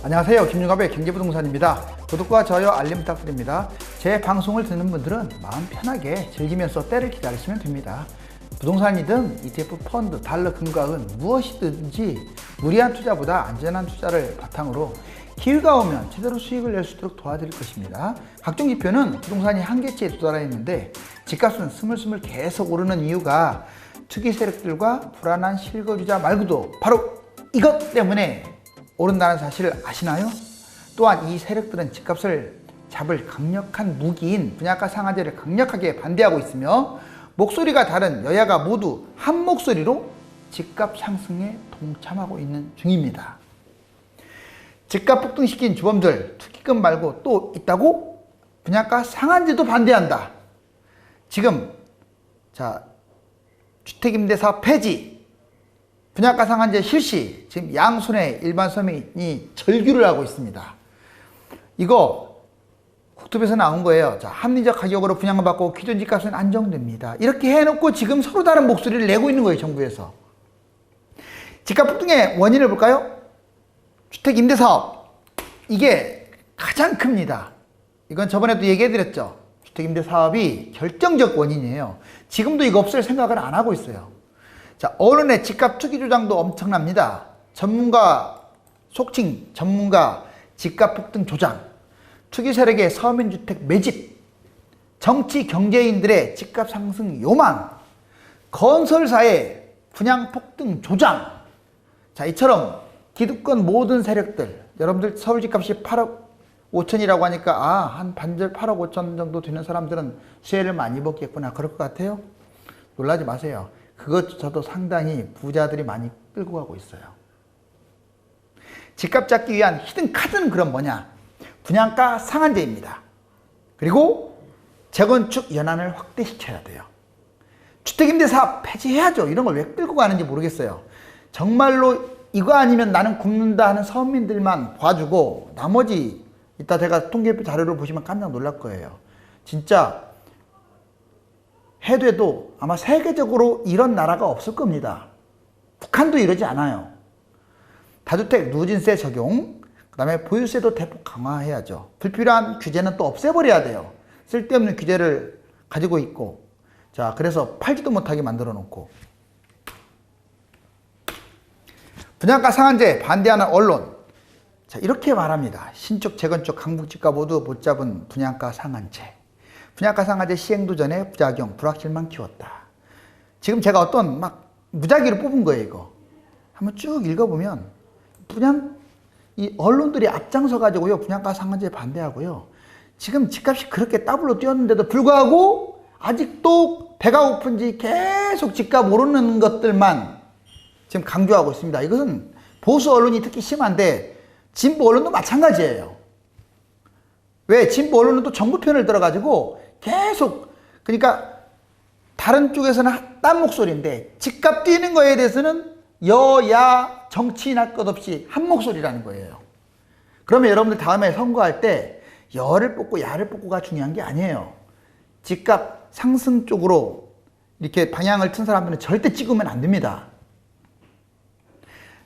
안녕하세요. 김윤갑의 경제부동산입니다. 구독과 좋아요, 알림 부탁드립니다. 제 방송을 듣는 분들은 마음 편하게 즐기면서 때를 기다리시면 됩니다. 부동산이든 ETF, 펀드, 달러, 금과은 무엇이든지 무리한 투자보다 안전한 투자를 바탕으로 기회가 오면 제대로 수익을 낼 수 있도록 도와드릴 것입니다. 각종 지표는 부동산이 한계치에 도달해 있는데 집값은 스물스물 계속 오르는 이유가 투기 세력들과 불안한 실거주자 말고도 바로 이것 때문에 오른다는 사실을 아시나요? 또한 이 세력들은 집값을 잡을 강력한 무기인 분양가 상한제를 강력하게 반대하고 있으며 목소리가 다른 여야가 모두 한 목소리로 집값 상승에 동참하고 있는 중입니다. 집값 폭등시킨 주범들, 투기금 말고 또 있다고? 분양가 상한제도 반대한다. 지금 주택임대사업 폐지, 분양가 상한제 실시, 지금 양손에 일반 서민이 절규를 하고 있습니다. 이거 국토부에서 나온 거예요. 합리적 가격으로 분양을 받고 기존 집값은 안정됩니다. 이렇게 해놓고 지금 서로 다른 목소리를 내고 있는 거예요, 정부에서. 집값 폭등의 원인을 볼까요? 주택임대사업, 이게 가장 큽니다. 이건 저번에도 얘기해드렸죠. 주택임대사업이 결정적 원인이에요. 지금도 이거 없을 생각을 안 하고 있어요. 언론의 집값 투기 조장도 엄청납니다. 속칭 전문가 집값 폭등 조장, 투기 세력의 서민주택 매집, 정치 경제인들의 집값 상승 요망, 건설사의 분양 폭등 조장. 이처럼 기득권 모든 세력들, 여러분들 서울 집값이 8억 5천이라고 하니까 한 반절 8억 5천 정도 되는 사람들은 수혜를 많이 받겠구나 그럴 것 같아요. 놀라지 마세요. 그것조차도 상당히 부자들이 많이 끌고 가고 있어요. 집값 잡기 위한 히든 카드는 그럼 뭐냐? 분양가 상한제입니다. 그리고 재건축 연한을 확대시켜야 돼요. 주택임대사업 폐지해야죠. 이런 걸 왜 끌고 가는지 모르겠어요. 정말로 이거 아니면 나는 굶는다 하는 서민들만 봐주고 나머지 이따 제가 통계표 자료를 보시면 깜짝 놀랄 거예요. 진짜 해도 아마 세계적으로 이런 나라가 없을 겁니다. 북한도 이러지 않아요. 다주택 누진세 적용, 그 다음에 보유세도 대폭 강화해야죠. 불필요한 규제는 또 없애버려야 돼요. 쓸데없는 규제를 가지고 있고, 그래서 팔지도 못하게 만들어 놓고. 분양가 상한제 반대하는 언론, 이렇게 말합니다. 신축, 재건축, 강북집과 모두 못 잡은 분양가 상한제. 분양가 상한제 시행도 전에 부작용, 불확실만 키웠다. 지금 제가 어떤 무작위로 뽑은 거예요, 이거. 한번 쭉 읽어보면, 이 언론들이 앞장서가지고요, 분양가 상한제 반대하고요. 지금 집값이 그렇게 더블로 뛰었는데도 불구하고, 아직도 배가 고픈지 계속 집값 오르는 것들만 지금 강조하고 있습니다. 이것은 보수 언론이 특히 심한데, 진보 언론도 마찬가지예요. 왜? 진보 언론은 또 정부 편을 들어가지고 계속, 그러니까 다른 쪽에서는 딴 목소리인데 집값 뛰는 거에 대해서는 여야 정치인 할 것 없이 한 목소리라는 거예요. 그러면 여러분들 다음에 선거할 때 여를 뽑고 야를 뽑고가 중요한 게 아니에요. 집값 상승 쪽으로 이렇게 방향을 튼 사람들은 절대 찍으면 안 됩니다.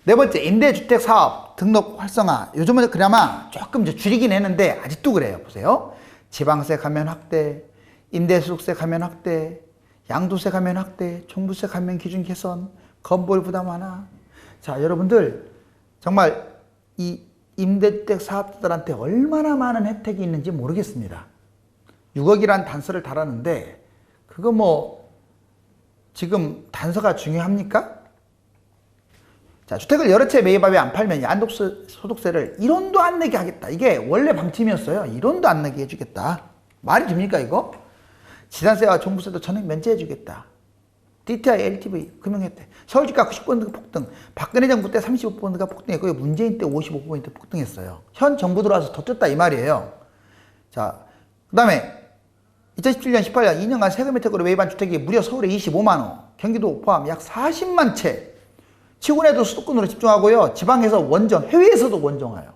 네 번째, 임대주택 사업 등록 활성화. 요즘은 그나마 조금 줄이긴 했는데 아직도 그래요. 보세요. 지방세 감면 확대, 임대소득세 감면 확대, 양도세 감면 확대, 종부세 감면 기준 개선, 건보료 부담 완화. 여러분들 정말 이 임대주택 사업자들한테 얼마나 많은 혜택이 있는지 모르겠습니다. 6억이란 단서를 달았는데 그거 지금 단서가 중요합니까? 주택을 여러 채 매입하며 안 팔면 양도소득세를 1원도 안 내게 하겠다. 이게 원래 방침이었어요. 1원도 안 내게 해주겠다. 말이 됩니까 이거? 지산세와 종부세도 전액 면제해주겠다. DTI, LTV, 금융혜택, 서울집값 90% 폭등, 박근혜 정부 때 35%가 폭등했고요. 문재인 때 55% 폭등했어요. 현 정부 들어와서 더 쪘다 이 말이에요. 그 다음에 2017년, 18년 2년간 세금 혜택으로 매입한 주택이 무려 서울에 25만 호, 경기도 포함 약 40만 채, 시군에도 수도권으로 집중하고요. 지방에서 원정, 해외에서도 원정해요.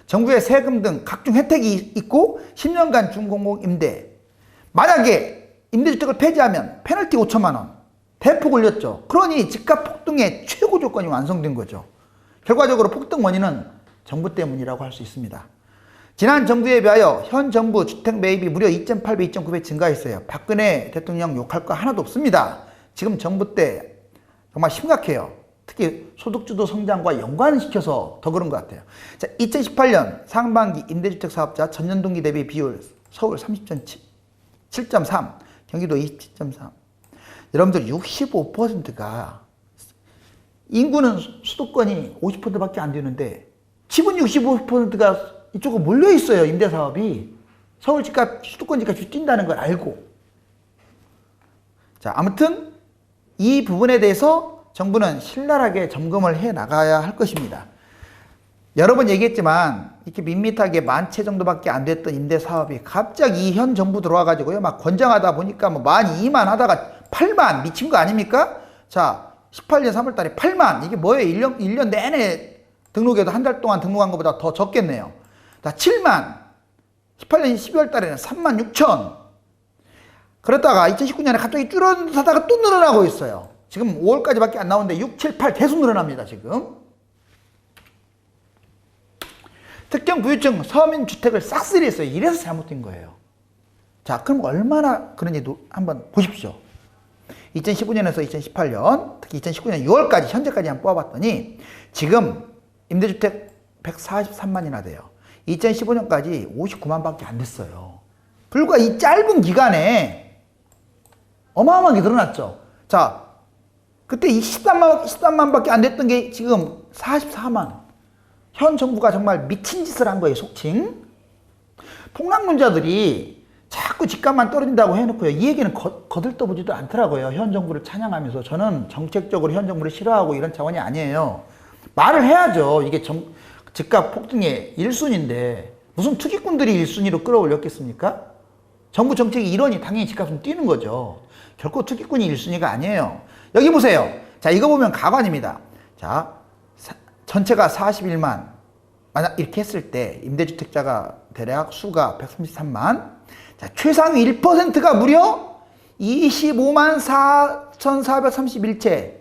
정부의 세금 등 각종 혜택이 있고 10년간 준공공 임대. 만약에 임대주택을 폐지하면 페널티 5천만 원. 대폭 올렸죠. 그러니 집값 폭등의 최고 조건이 완성된 거죠. 결과적으로 폭등 원인은 정부 때문이라고 할 수 있습니다. 지난 정부에 비하여 현 정부 주택 매입이 무려 2.8배, 2.9배 증가했어요. 박근혜 대통령 욕할 거 하나도 없습니다. 지금 정부 때 정말 심각해요. 특히 소득주도 성장과 연관시켜서 더 그런 것 같아요. 자, 2018년 상반기 임대주택 사업자 전년 동기 대비 비율 서울 30.7.3, 경기도 27.3. 여러분들 65%가 인구는 수도권이 50%밖에 안 되는데 집은 65%가 이쪽으로 몰려 있어요. 임대 사업이. 서울 집값, 수도권 집값이 뛴다는 걸 알고. 자, 아무튼 이 부분에 대해서 정부는 신랄하게 점검을 해 나가야 할 것입니다. 여러 번 얘기했지만 이렇게 밋밋하게 10,000채 정도밖에 안 됐던 임대 사업이 갑자기 현 정부 들어와 가지고요. 막 권장하다 보니까 뭐 12,000 하다가 80,000 미친 거 아닙니까? 자, 18년 3월 달에 80,000 이게 뭐예요? 1년 내내 등록해도 한 달 동안 등록한 것보다 더 적겠네요. 자, 70,000 18년 12월 달에는 36,000 그러다가 2019년에 갑자기 줄어들다가 또 늘어나고 있어요. 지금 5월까지밖에 안 나오는데 6, 7, 8 계속 늘어납니다. 지금 특정 부유층 서민주택을 싹쓸이 했어요. 이래서 잘못된 거예요. 자, 그럼 얼마나 그런지도 한번 보십시오. 2015년에서 2018년, 특히 2019년 6월까지 현재까지 한번 뽑아봤더니 지금 임대주택 143만이나 돼요. 2015년까지 59만밖에 안 됐어요. 불과 이 짧은 기간에 어마어마하게 늘어났죠. 자, 그때 이 13만밖에 안 됐던 게 지금 44만. 현 정부가 정말 미친 짓을 한 거예요, 속칭. 폭락론자들이 자꾸 집값만 떨어진다고 해놓고요. 이 얘기는 거들떠보지도 않더라고요. 현 정부를 찬양하면서. 저는 정책적으로 현 정부를 싫어하고 이런 차원이 아니에요. 말을 해야죠. 이게 집값 폭등의 1순위인데 무슨 투기꾼들이 1순위로 끌어올렸겠습니까? 정부 정책의 일원이 당연히 집값은 뛰는 거죠. 결코 투기꾼이 1순위가 아니에요. 여기 보세요. 자, 이거 보면 가관입니다. 자, 전체가 41만. 만약 이렇게 했을 때 임대주택자가 대략 수가 133만. 자, 최상위 1%가 무려 25만 4,431채.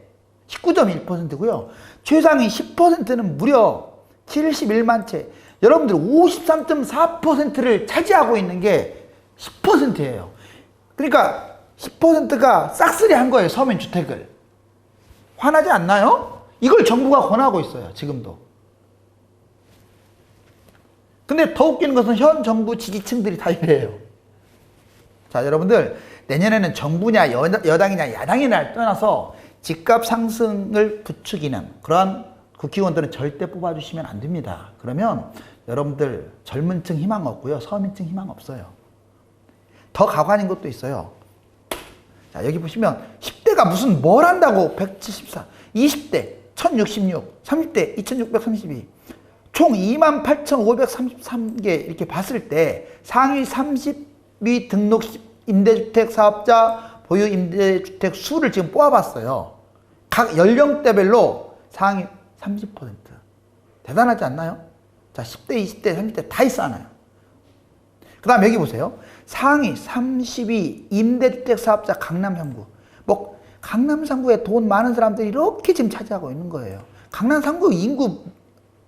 19.1%고요. 최상위 10%는 무려 71만 채. 여러분들 53.4%를 차지하고 있는 게 10%예요. 그러니까 10%가 싹쓸이 한 거예요. 서민주택을. 화나지 않나요? 이걸 정부가 권하고 있어요. 지금도. 근데 더 웃기는 것은 현 정부 지지층들이 다 이래요. 자, 여러분들 내년에는 정부냐 여당이냐 야당이냐를 떠나서 집값 상승을 부추기는 그러한 국회의원들은 절대 뽑아주시면 안 됩니다. 그러면 여러분들 젊은 층 희망 없고요. 서민층 희망 없어요. 더 가관인 것도 있어요. 자, 여기 보시면 10대가 무슨 뭘 한다고 174, 20대 1066, 30대 2632, 총 28,533개 이렇게 봤을 때 상위 30위 등록 임대주택 사업자 보유 임대주택 수를 지금 뽑아봤어요. 각 연령대별로 상위 30%. 대단하지 않나요? 자, 10대, 20대, 30대 다 있어요. 그 다음 여기 보세요. 상위 32 임대주택 사업자 강남 3구. 뭐 강남 3구에 돈 많은 사람들이 이렇게 지금 차지하고 있는 거예요. 강남 3구 인구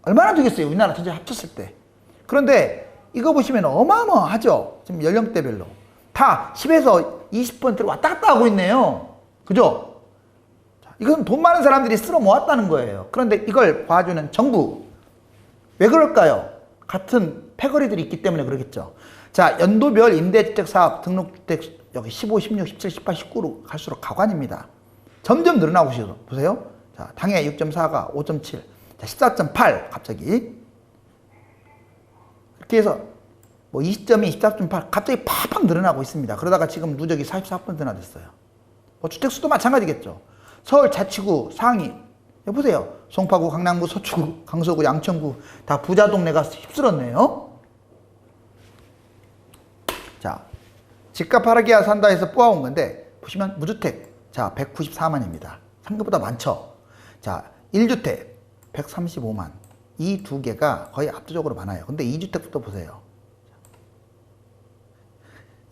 얼마나 되겠어요? 우리나라 전체 합쳤을 때. 그런데 이거 보시면 어마어마하죠? 지금 연령대별로. 다 10에서 20%를 왔다 갔다 하고 있네요. 그죠? 이건 돈 많은 사람들이 쓸어 모았다는 거예요. 그런데 이걸 봐주는 정부. 왜 그럴까요? 같은 패거리들이 있기 때문에 그러겠죠. 자, 연도별 임대주택 사업 등록주택 여기 15, 16, 17, 18, 19로 갈수록 가관입니다. 점점 늘어나고 보세요. 자, 당해 6.4가 5.7, 자, 14.8 갑자기. 이렇게 해서 뭐 20.2, 14.8 갑자기 팍팍 늘어나고 있습니다. 그러다가 지금 누적이 44%나 됐어요. 뭐 주택수도 마찬가지겠죠. 서울 자치구 상위 여기 보세요. 송파구, 강남구, 서초구, 강서구, 양천구 다 부자 동네가 휩쓸었네요. 자, 집값 하락이야 산다 해서 뽑아온 건데 보시면 무주택 자 194만입니다. 상급보다 많죠. 자, 1주택 135만. 이 두 개가 거의 압도적으로 많아요. 근데 2주택부터 보세요.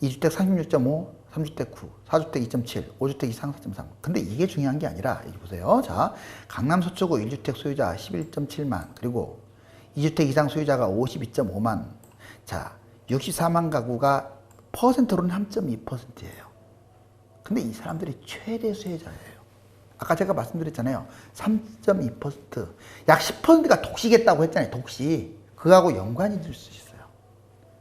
2주택 36.5, 3주택 9, 4주택 2.7, 5주택 이상 4.3. 근데 이게 중요한 게 아니라, 여기 보세요. 자, 강남 서초구 1주택 소유자 11.7만, 그리고 2주택 이상 소유자가 52.5만. 자, 64만 가구가 퍼센트로는 3.2%예요. 근데 이 사람들이 최대 수혜자예요. 아까 제가 말씀드렸잖아요. 3.2%. 약 10%가 독식했다고 했잖아요. 독식. 그거하고 연관이 될 수 있어요.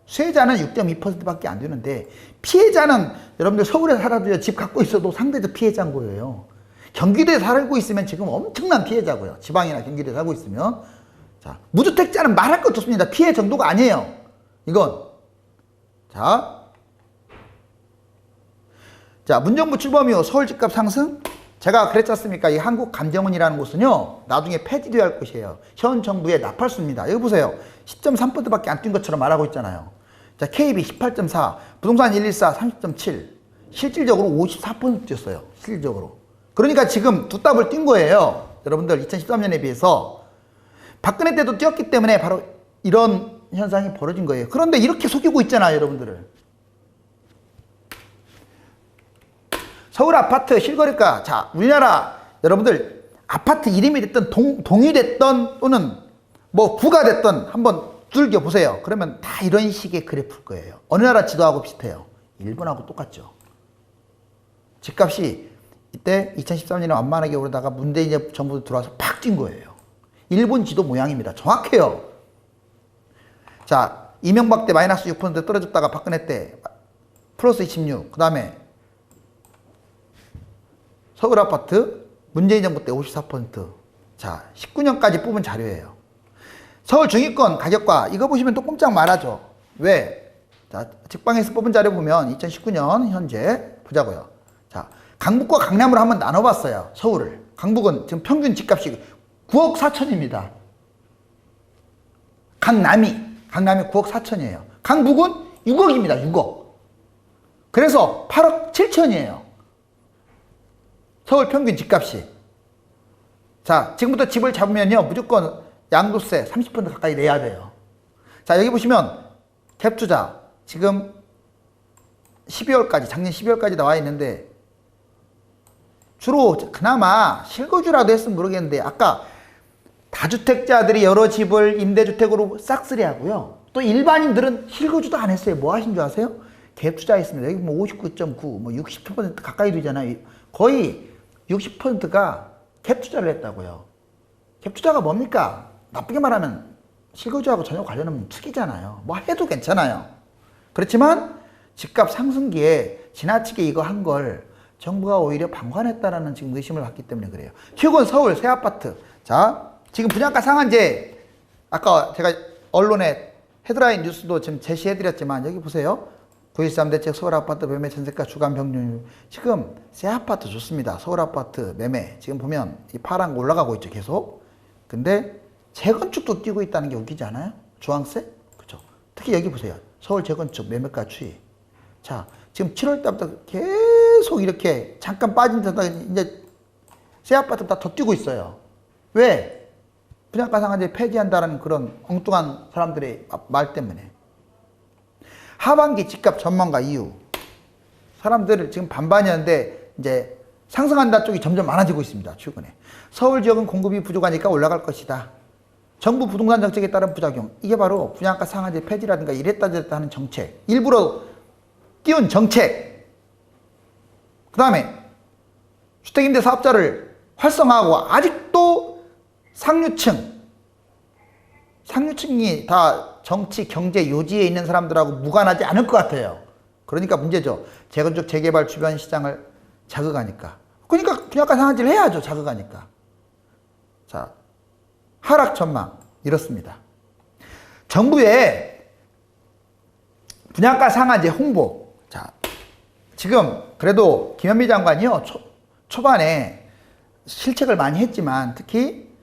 수혜자는 6.2%밖에 안 되는데 피해자는 여러분들 서울에 살아도요. 집 갖고 있어도 상대적 피해자인 거예요. 경기도에 살고 있으면 지금 엄청난 피해자고요. 지방이나 경기도에 살고 있으면. 자, 무주택자는 말할 것도 없습니다. 피해 정도가 아니에요. 이건. 자, 문정부 출범 이후 서울 집값 상승. 제가 그랬지 않습니까? 이 한국감정원이라는 곳은요, 나중에 폐지되어야 할 것이에요. 현 정부의 나팔수입니다. 여기 보세요. 10.3%밖에 안 뛴 것처럼 말하고 있잖아요. 자, KB 18.4, 부동산 114 30.7, 실질적으로 54% 뛰었어요. 실질적으로. 그러니까 지금 두 답을 뛴 거예요. 여러분들 2013년에 비해서. 박근혜 때도 뛰었기 때문에 바로 이런 현상이 벌어진 거예요. 그런데 이렇게 속이고 있잖아요, 여러분들을. 서울 아파트 실거래가, 자, 우리나라 여러분들 아파트 이름이 됐던 동이 됐던 또는 뭐 구가 됐던 한번 두들겨 보세요. 그러면 다 이런 식의 그래프일 거예요. 어느 나라 지도하고 비슷해요. 일본하고 똑같죠. 집값이 이때 2013년에 완만하게 오르다가 문재인 정부 들어와서 팍 뛴 거예요. 일본 지도 모양입니다. 정확해요. 자, 이명박 때 마이너스 6% 떨어졌다가 박근혜 때 플러스 26, 그 다음에 서울 아파트 문재인 정부 때 54%. 자, 19년까지 뽑은 자료예요. 서울 중위권 가격과 이거 보시면 또 꼼짝 말하죠. 왜? 자, 직방에서 뽑은 자료 보면 2019년 현재 보자고요. 자, 강북과 강남으로 한번 나눠봤어요. 서울을. 강북은 지금 평균 집값이 9억 4천입니다. 강남이 9억 4천이에요. 강북은 6억입니다. 6억. 그래서 8억 7천이에요. 서울 평균 집값이. 자, 지금부터 집을 잡으면요, 무조건 양도세 30% 가까이 내야 돼요. 자, 여기 보시면 갭 투자 지금 12월까지, 작년 12월까지 나와 있는데 주로 그나마 실거주라도 했으면 모르겠는데 아까 다주택자들이 여러 집을 임대주택으로 싹쓸이 하고요. 또 일반인들은 실거주도 안 했어요. 뭐 하신 줄 아세요? 갭 투자했습니다. 여기 뭐 59.9, 뭐 60% 가까이 되잖아요. 거의 60%가 갭 투자를 했다고요. 갭 투자가 뭡니까? 나쁘게 말하면 실거주하고 전혀 관련 없는 투기잖아요. 뭐 해도 괜찮아요. 그렇지만 집값 상승기에 지나치게 이거 한 걸 정부가 오히려 방관했다라는 지금 의심을 받기 때문에 그래요. 최근 서울 새 아파트. 자, 지금 분양가 상한제 아까 제가 언론에 헤드라인 뉴스도 지금 제시해드렸지만 여기 보세요. 9.13 대책 서울 아파트 매매 전세가 주간 평균. 지금 새 아파트 좋습니다. 서울 아파트 매매 지금 보면 이 파란 거 올라가고 있죠. 계속. 근데 재건축도 뛰고 있다는 게 웃기지 않아요? 주황색? 그죠? 특히 여기 보세요. 서울 재건축 매매가 추이. 자, 지금 7월 달부터 계속 이렇게 잠깐 빠진 데다가 이제 새 아파트보다 더 뛰고 있어요. 왜? 분양가 상한제 폐지한다는 그런 엉뚱한 사람들의 말 때문에. 하반기 집값 전망과 이유. 사람들을 지금 반반이었는데 이제 상승한다 쪽이 점점 많아지고 있습니다. 최근에. 서울 지역은 공급이 부족하니까 올라갈 것이다. 정부 부동산 정책에 따른 부작용. 이게 바로 분양가 상한제 폐지라든가 이랬다 저랬다 하는 정책. 일부러 띄운 정책. 그 다음에 주택임대 사업자를 활성화하고 아직도 상류층이 다 정치, 경제, 요지에 있는 사람들하고 무관하지 않을 것 같아요. 그러니까 문제죠. 재건축, 재개발 주변 시장을 자극하니까. 그러니까 분양가 상한제를 해야죠. 자극하니까. 자, 하락 전망 이렇습니다. 정부의 분양가 상한제 홍보. 자, 지금 그래도 김현미 장관이요. 초반에 실책을 많이 했지만 특히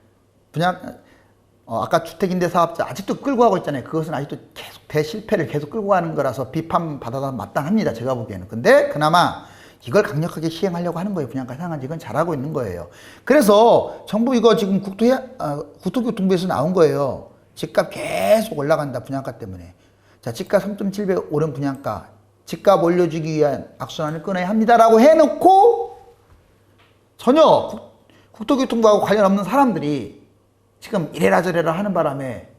아까 주택임대 사업자 아직도 끌고 가고 있잖아요. 그것은 아직도 계속 대실패를 계속 끌고 가는 거라서 비판받아도 마땅합니다. 제가 보기에는. 근데 그나마 이걸 강력하게 시행하려고 하는 거예요. 분양가 상한제. 이건 잘하고 있는 거예요. 그래서 정부 이거 지금 국토교통부에서 나온 거예요. 집값 계속 올라간다. 분양가 때문에. 자, 집값 3.7배 오른 분양가. 집값 올려주기 위한 악순환을 끊어야 합니다라고 해놓고 전혀 국토교통부하고 관련 없는 사람들이 지금 이래라 저래라 하는 바람에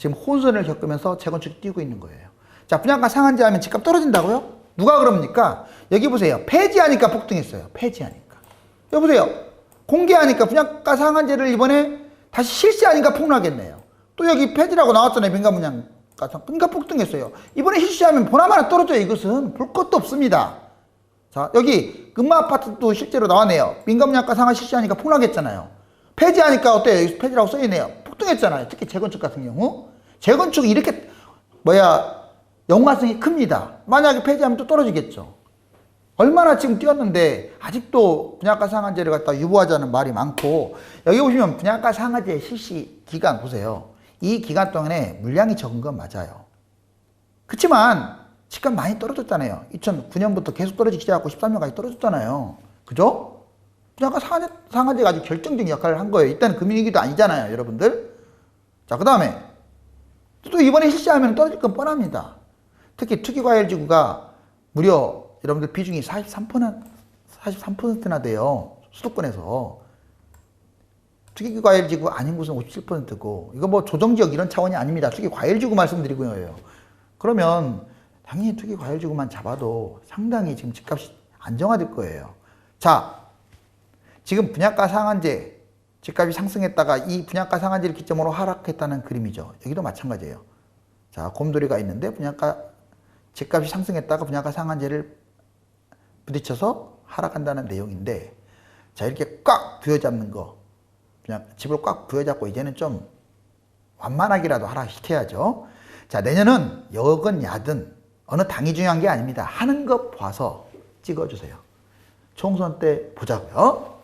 지금 혼선을 겪으면서 재건축이 뛰고 있는 거예요. 자, 분양가 상한제 하면 집값 떨어진다고요? 누가 그럽니까? 여기 보세요. 폐지하니까 폭등했어요. 폐지하니까. 여기 보세요. 공개하니까 분양가 상한제를 이번에 다시 실시하니까 폭락했네요. 또 여기 폐지라고 나왔잖아요. 민간 분양가. 그러니까 폭등했어요. 이번에 실시하면 보나마나 떨어져요. 이것은 볼 것도 없습니다. 자, 여기 금마아파트도 실제로 나왔네요. 민간 분양가 상한 실시하니까 폭락했잖아요. 폐지하니까 어때요? 여기 폐지라고 써있네요. 폭등했잖아요. 특히 재건축 같은 경우. 재건축이 이렇게 연관성이 큽니다. 만약에 폐지하면 또 떨어지겠죠. 얼마나 지금 뛰었는데 아직도 분양가 상한제를 갖다 유보하자는 말이 많고, 여기 보시면 분양가 상한제 실시 기간 보세요. 이 기간 동안에 물량이 적은 건 맞아요. 그렇지만 집값 많이 떨어졌잖아요. 2009년부터 계속 떨어지기 시작하고 13년까지 떨어졌잖아요. 그죠? 분양가 상한제가 아주 결정적인 역할을 한 거예요. 이때는 금융위기도 아니잖아요, 여러분들. 자, 그 다음에 또 이번에 실시하면 떨어질 건 뻔합니다. 특히 투기과열지구가 무려 여러분들 비중이 43%나 돼요. 수도권에서. 투기과열지구 아닌 곳은 57%고, 이거 뭐 조정지역 이런 차원이 아닙니다. 투기과열지구 말씀드리고 있어요. 그러면 당연히 투기과열지구만 잡아도 상당히 지금 집값이 안정화될 거예요. 자, 지금 분양가 상한제, 집값이 상승했다가 이 분양가 상한제를 기점으로 하락했다는 그림이죠. 여기도 마찬가지예요. 자, 곰돌이가 있는데 집값이 상승했다가 분양가 상한제를 부딪혀서 하락한다는 내용인데, 자, 이렇게 꽉 부여잡는 거, 그냥 집을 꽉 부여잡고 이제는 좀 완만하게라도 하락시켜야죠. 자, 내년은 여건 야든 어느 당이 중요한 게 아닙니다. 하는 것 봐서 찍어주세요. 총선 때 보자고요.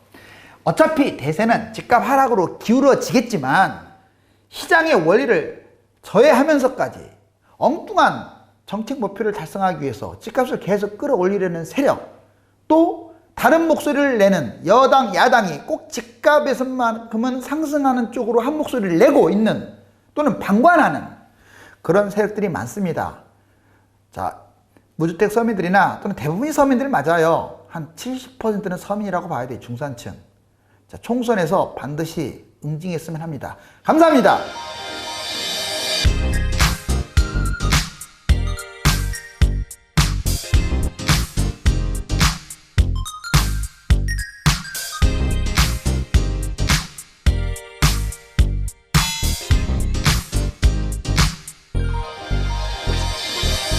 어차피 대세는 집값 하락으로 기울어지겠지만 시장의 원리를 저해하면서까지 엉뚱한 정책 목표를 달성하기 위해서 집값을 계속 끌어올리려는 세력, 또 다른 목소리를 내는 여당, 야당이 꼭 집값에서만큼은 상승하는 쪽으로 한 목소리를 내고 있는, 또는 방관하는 그런 세력들이 많습니다. 자, 무주택 서민들이나 또는 대부분이 서민들 맞아요. 한 70%는 서민이라고 봐야 돼요. 중산층. 자, 총선에서 반드시 응징했으면 합니다. 감사합니다.